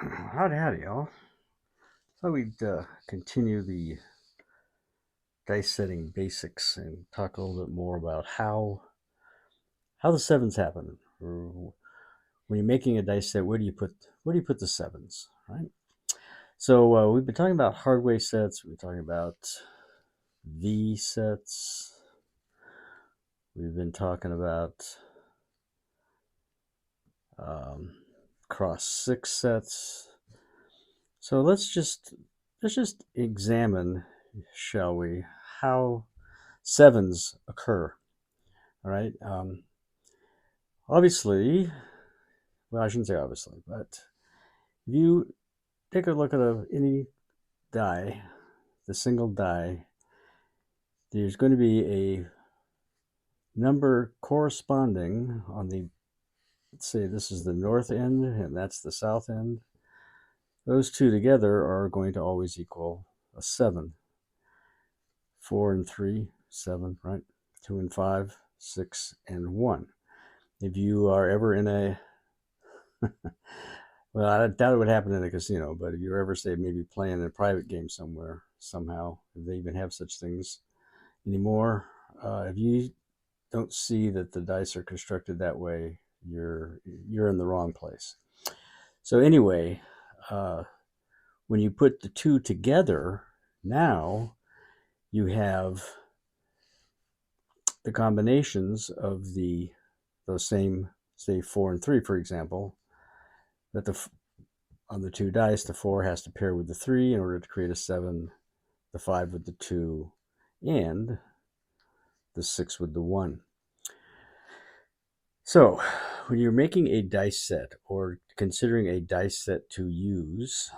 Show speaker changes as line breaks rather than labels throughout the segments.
Howdy, y'all. Thought we'd continue the dice setting basics and talk a little bit more about how the sevens happen. Or when you're making a dice set, where do you put the sevens, right? So we've been talking about hardware sets. We've been talking about V sets. We've been talking about um, cross six sets. So let's just examine, shall we, how sevens occur. All right. Obviously, well, I shouldn't say obviously, but if you take a look at any die, the single die, there's going to be a number corresponding on the, let's say this is the north end and that's the south end. Those two together are going to always equal a 7. 4 and 3, 7, right? 2 and 5, 6 and 1. If you are ever in a well, I doubt it would happen in a casino, but if you're ever, say, maybe playing in a private game somewhere, somehow, if they even have such things anymore, if you don't see that the dice are constructed that way, you're in the wrong place. So anyway, uh, when you put the two together, now you have the combinations of those same, say, 4 and 3, for example, that on the two dice, the 4 has to pair with the 3 in order to create a 7, the 5 with the 2, and the 6 with the 1. So, when you're making a dice set or considering a dice set to use,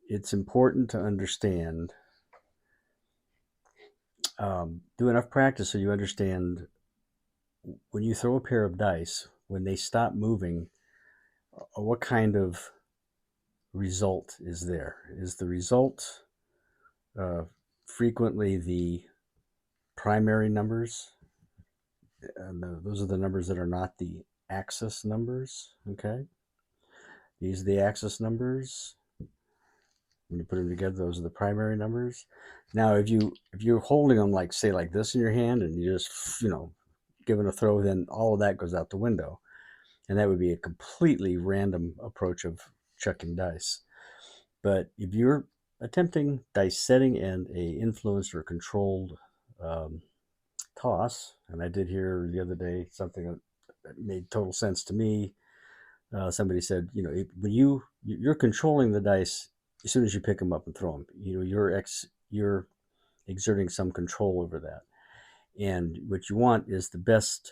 it's important to understand, do enough practice so you understand when you throw a pair of dice, when they stop moving, what kind of result is there? Is the result uh, frequently the primary numbers? And those are the numbers that are not the axis numbers. Okay, these are the axis numbers. When you put them together, those are the primary numbers. Now, if you're holding them like, say, like this in your hand, and you just giving a throw, then all of that goes out the window, and that would be a completely random approach of chucking dice. But if you're attempting dice setting and a influenced or controlled um, toss, and I did hear the other day something that made total sense to me. Somebody said, when you're controlling the dice as soon as you pick them up and throw them. You're exerting some control over that, and what you want is the best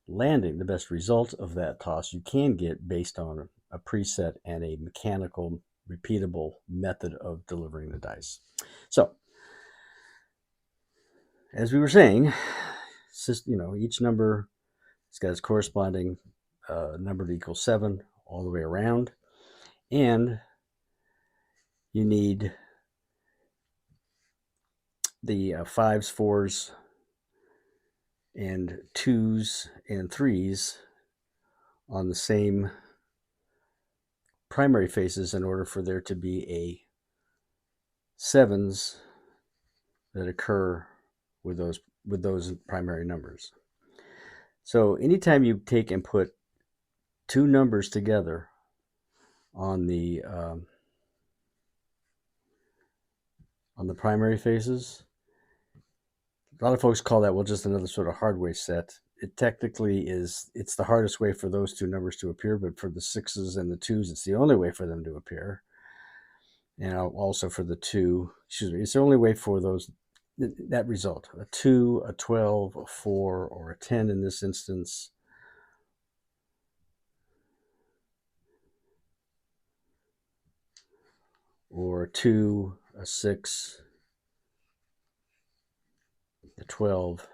landing, the best result of that toss you can get based on a preset and a mechanical, repeatable method of delivering the dice. So, as we were saying, each number has got its corresponding number to equal 7 all the way around, and you need the 5s, 4s, and 2s and 3s on the same primary faces in order for there to be a 7s that occur with those primary numbers. So anytime you take and put two numbers together on the primary faces, a lot of folks call that, well, just another sort of hardware set. It technically is, it's the hardest way for those two numbers to appear, but for the 6s and the 2s, it's the only way for them to appear. And also for the 2, it's the only way for that result, a 2, a 12, a 4, or a 10 in this instance, or a 2, a 6, a 12,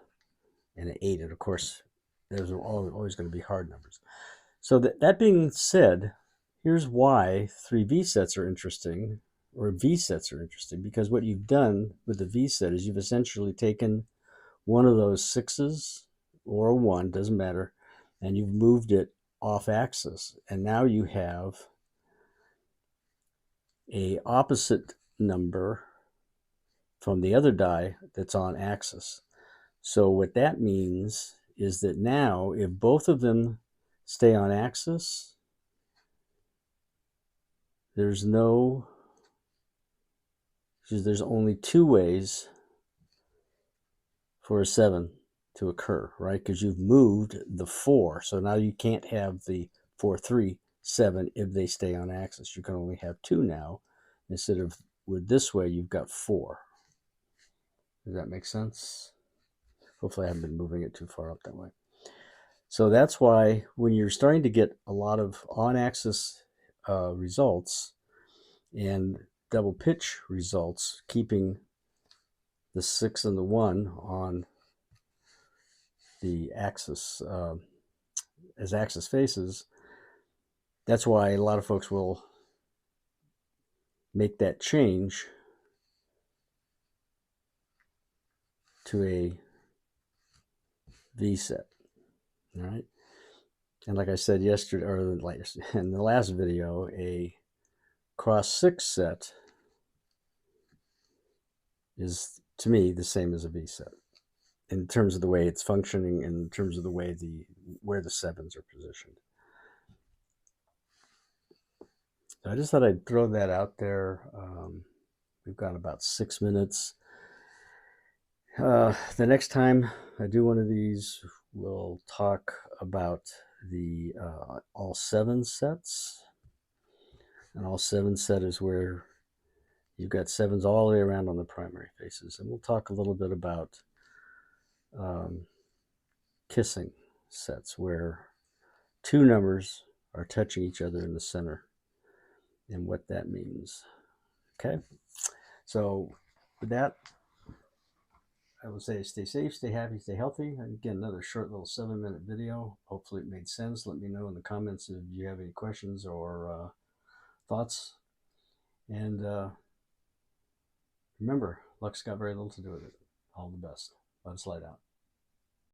and an 8. And of course, those are always going to be hard numbers. So that being said, here's why 3V sets are interesting, or V sets are interesting, because what you've done with the V set is you've essentially taken one of those 6s or a 1, doesn't matter, and you've moved it off axis. And now you have a opposite number from the other die that's on axis. So what that means is that now if both of them stay on axis, there's only two ways for a 7 to occur, right? Because you've moved the 4. So now you can't have the 4, 3, 7 if they stay on axis. You can only have 2 now. Instead of with this way, you've got 4. Does that make sense? Hopefully I haven't been moving it too far up that way. So that's why when you're starting to get a lot of on-axis results and double pitch results, keeping the 6 and the 1 on the axis as axis faces, that's why a lot of folks will make that change to a V set. All right. And like I said yesterday, or in the last video, a cross 6 set is, to me, the same as a V set in terms of the way it's functioning, in terms of the way where the 7s are positioned. So I just thought I'd throw that out there. We've got about 6 minutes. The next time I do one of these, we'll talk about the all 7 sets. And all 7 set is where you've got 7s all the way around on the primary faces. And we'll talk a little bit about kissing sets, where 2 numbers are touching each other in the center and what that means. Okay, so with that, I will say stay safe, stay happy, stay healthy. And again, another short little 7-minute video. Hopefully it made sense. Let me know in the comments if you have any questions or thoughts. And remember, luck's got very little to do with it. All the best. Let us light out.